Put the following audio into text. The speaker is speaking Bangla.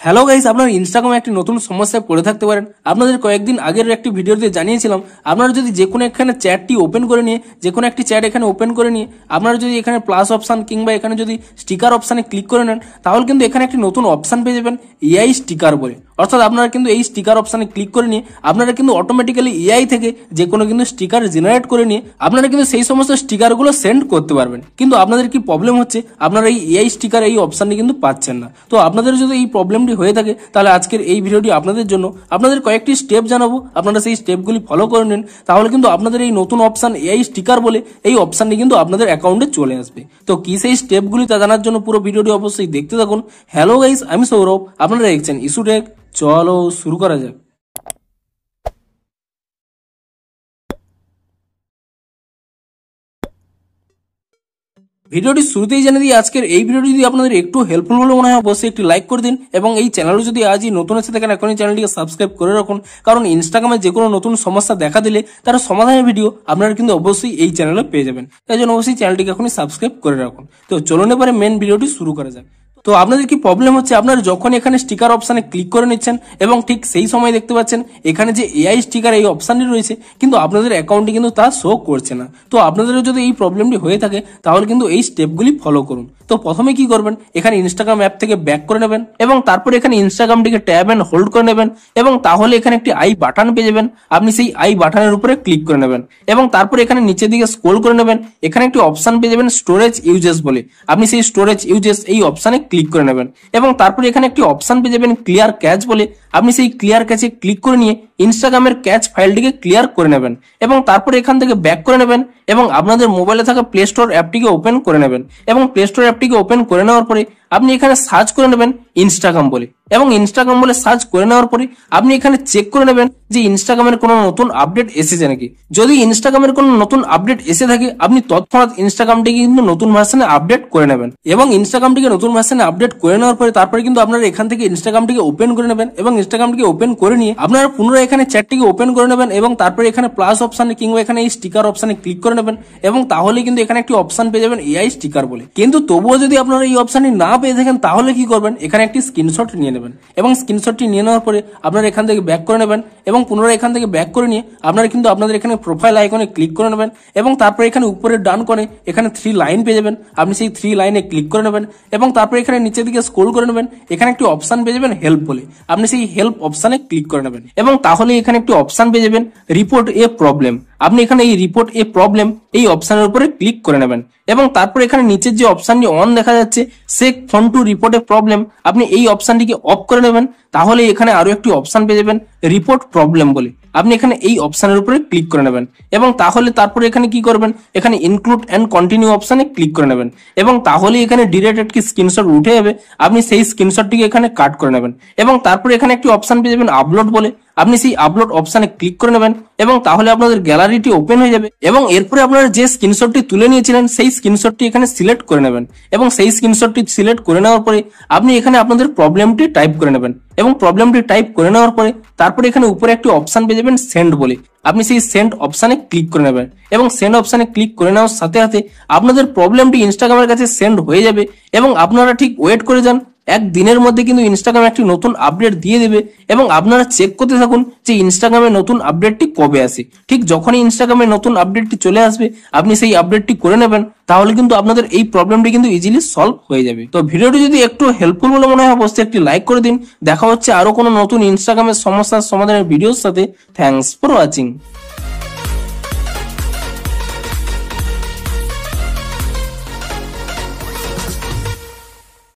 হ্যালো গাইস, আপনারা ইনস্টাগ্রামে একটি নতুন সমস্যায় পড়ে থাকতে পারেন। আপনাদের কয়েকদিন আগের একটি ভিডিওতে জানিয়েছিলাম, আপনারা যদি যে কোনো এখানে চ্যাটটি ওপেন করে নিয়ে যে কোনো একটি চ্যাট এখানে ওপেন করে নিয়ে আপনারা যদি এখানে প্লাস অপশন কিংবা এখানে যদি স্টিকার অপশানে ক্লিক করে নেন, তাহলে কিন্তু এখানে একটি নতুন অপশান পেয়ে যাবেন এআই স্টিকার বলে। অর্থাৎ আপনারা কিন্তু এই স্টিকার অপশানে ক্লিক করে নিয়ে আপনারা কিন্তু অটোমেটিক্যালি এআই থেকে যে কোনো কিন্তু স্টিকার জেনারেট করে নিয়ে আপনারা কিন্তু সেই সমস্ত স্টিকারগুলো সেন্ড করতে পারবেন। কিন্তু আপনাদের কি প্রবলেম হচ্ছে, আপনারা এই এআই স্টিকার এই অপশানটি কিন্তু পাচ্ছেন না। তো আপনাদের যদি এই প্রবলেমটি হয়ে থাকে, তাহলে আজকের এই ভিডিওটি আপনাদের জন্য। আপনাদের কয়েকটি স্টেপ জানাবো, আপনারা সেই স্টেপগুলি ফলো করে নিন, তাহলে কিন্তু আপনাদের এই নতুন অপশান এআই স্টিকার বলে এই অপশানটি কিন্তু আপনাদের অ্যাকাউন্টে চলে আসবে। তো কি সেই স্টেপগুলি তা জানার জন্য পুরো ভিডিওটি অবশ্যই দেখতে থাকুন। হ্যালো গাইস, আমি সৌরভ, আপনারা দেখছেন ইস্যু টেক। চলো শুরু করা যাক। ভিডিওটি শুরুতেই জেনে দিই, আজকের এই ভিডিওটি যদি আপনাদের একটু হেল্পফুল বলে মনে হয়, অবশ্যই একটি লাইক করে দিন এবং এই চ্যানেলও যদি আজই নতুন এসে থাকেন, এখনই চ্যানেলটিকে সাবস্ক্রাইব করে রাখুন। কারণ ইনস্টাগ্রামে যে কোনো নতুন সমস্যা দেখা দিলে তার সমাধানের ভিডিও আপনারা কিন্তু অবশ্যই এই চ্যানেলে পেয়ে যাবেন। তাই জন্য অবশ্যই চ্যানেলটিকে এখনই সাবস্ক্রাইব করে রাখুন। তো চলুন এবারে মেন ভিডিওটি শুরু করা যাক। তো আপনাদের কি প্রবলেম হচ্ছে, আপনারা যখন এখানে স্টিকার অপশানে ক্লিক করে নিচ্ছেন এবং ঠিক সেই সময় দেখতে পাচ্ছেন এখানে যে এআই স্টিকার এই অপশানটি রয়েছে, কিন্তু আপনাদের অ্যাকাউন্টে কিন্তু তা শো করছে না। তো আপনাদেরও যদি এই প্রবলেমটি হয়ে থাকে, তাহলে কিন্তু এই স্টেপগুলি ফলো করুন। তো প্রথমে কি করবেন, এখানে ইনস্টাগ্রাম অ্যাপ থেকে ব্যাক করে নেবেন এবং তারপর এখানে ইনস্টাগ্রামটিকে ট্যাব এন্ড হোল্ড করে নেবেন এবং তাহলে এখানে একটি আই বাটন পেয়ে যাবেন। আপনি সেই আই বাটনের উপরে ক্লিক করে নেবেন এবং তারপর এখানে নিচের দিকে স্ক্রল করে নেবেন। এখানে একটি অপশন পেয়ে যাবেন স্টোরেজ ইউজেস বলে। আপনি সেই স্টোরেজ ইউজেস এই অপশানে ক্লিক করে নেবেন এবং তারপরে এখানে একটি অপশন পেয়ে যাবেন ক্লিয়ার ক্যাচ বলে। আপনি সেই ক্লিয়ার ক্যাচে ক্লিক করে নিয়ে ইনস্টাগ্রামের ক্যাচ ফাইলটিকে ক্লিয়ার করে নেবেন এবং তারপরে এখান থেকে ব্যাক করে নেবেন এবং আপনাদের মোবাইলে থাকা প্লে স্টোর অ্যাপটিকে ওপেন করে নেবেন এবং প্লে স্টোর অ্যাপটিকে ওপেন করে নেওয়ার পরে আপনি এখানে সার্চ করে নেবেন ইনস্টাগ্রাম বলে এবং ইনস্টাগ্রাম বলে সার্চ করে নেওয়ার পরে আপনি এখানে চেক করে নেবেন যে ইনস্টাগ্রামের কোনো নতুন আপডেট এসেছে নাকি। যদি ইনস্টাগ্রামের কোনো নতুন আপডেট এসে থাকে, আপনি তৎক্ষণাৎ ইনস্টাগ্রামটিকে কিন্তু নতুন ভার্সনে আপডেট করে নেবেন এবং ইনস্টাগ্রামটিকে নতুন ভার্সনে আপডেট করে নেওয়ার পরে তারপরে কিন্তু আপনারা এখান থেকে ইনস্টাগ্রামটিকে ওপেন করে নেবেন এবং ইনস্টাগ্রামটিকে ওপেন করে নিয়ে আপনারা পুনরায় এখানে চ্যাটটিকে ওপেন করে নেবেন এবং তারপরে এখানে প্লাস অপশানে কিংবা এখানে এই স্টিকার অপশানে ক্লিক করে নেবেন এবং তাহলে কিন্তু এখানে একটি অপশান পেয়ে যাবেন এআই স্টিকার বলে। কিন্তু তবুও যদি আপনারা এই অপশানটি না পেয়ে থাকেন, তাহলে কি করবেন, এখানে একটি স্ক্রিনশট নিয়ে নেবেন এবং স্ক্রিনশটটি নিয়ে নেওয়ার পরে আপনারা এখান থেকে ব্যাক করে নেবেন এবং পুনরায় এখান থেকে ব্যাক করে নিয়ে আপনারা কিন্তু আপনাদের এখানে প্রোফাইল আইকনে ক্লিক করে নেবেন এবং তারপরে এখানে উপরের ডান কোণে এখানে 3 লাইন পেয়ে যাবেন। আপনি সেই 3 লাইনে ক্লিক করে নেবেন এবং তারপরে এখানে নিচের দিকে স্ক্রল করে নেবেন। এখানে একটি অপশান পেয়ে যাবেন হেল্প বলে। আপনি সেই হেল্প অপশানে ক্লিক করে নেবেন এবং তাহলে এখানে একটি অপশান পেয়ে যাবেন রিপোর্ট এ প্রবলেম। আপনি এখানে এই রিপোর্ট এ প্রবলেম এই অপশানের উপরে ক্লিক করে নেবেন এবং তারপর এখানে নিচের যে অপশানটি অন দেখা যাচ্ছে সেক phone to report a problem, আপনি এই অপশানটিকে অফ করে নেবেন। তাহলে এখানে আরো একটি অপশান পেয়ে যাবেন রিপোর্ট প্রবলেম বলে। আপনি এখানে এই অপশানের উপরে ক্লিক করে নেবেন এবং তাহলে তারপরে এখানে কি করবেন, এখানে ইনক্লুড এন্ড কন্টিনিউ অপশানে ক্লিক করে নেবেন এবং তাহলে এখানে ডিরেক্ট একটি স্ক্রিনশট উঠে যাবে। আপনি সেই স্ক্রিনশটটিকে এখানে কাট করে নেবেন এবং তারপরে এখানে একটি অপশান পেয়ে যাবেন আপলোড বলে। আপনি সেই আপলোড অপশানে ক্লিক করে নেবেন এবং তাহলে আপনাদের গ্যালারিটি ওপেন হয়ে যাবে এবং এরপরে আপনারা যে স্ক্রিনশটটি তুলে নিয়েছিলেন সেই স্ক্রিনশটটি এখানে সিলেক্ট করে নেবেন এবং সেই স্ক্রিনশটটি সিলেক্ট করে নেওয়ার পরে আপনি এখানে আপনাদের প্রবলেমটি টাইপ করে নেবেন এবং প্রবলেমটি টাইপ করে নেওয়ার পরে তারপরে এখানে উপরে একটি অপশান পেয়ে যাবেন সেন্ড বলে। আপনি সেই সেন্ড অপশানে ক্লিক করে নেবেন এবং সেন্ড অপশানে ক্লিক করে নেওয়ার সাথে সাথে আপনাদের প্রবলেমটি ইনস্টাগ্রামের কাছে সেন্ড হয়ে যাবে এবং আপনারা ঠিক ওয়েট করে যান। একদিনের মধ্যে কিন্তু ইনস্টাগ্রাম একটি নতুন আপডেট দিয়ে দেবে এবং আপনারা চেক করতে থাকুন যে ইনস্টাগ্রামে নতুন আপডেটটি কবে আসে। ঠিক যখনই ইনস্টাগ্রামে নতুন আপডেটটি চলে আসবে, আপনি সেই আপডেটটি করে নেবেন, তাহলে কিন্তু আপনাদের এই প্রবলেমটি কিন্তু ইজিলি সলভ হয়ে যাবে। তো ভিডিওটি যদি একটু হেল্পফুল বলে মনে হয়, অবশ্যই একটি লাইক করে দিন। দেখা হচ্ছে আরো কোনো নতুন ইনস্টাগ্রামের সমস্যার সমাধানের ভিডিওর সাথে। Thanks for watching.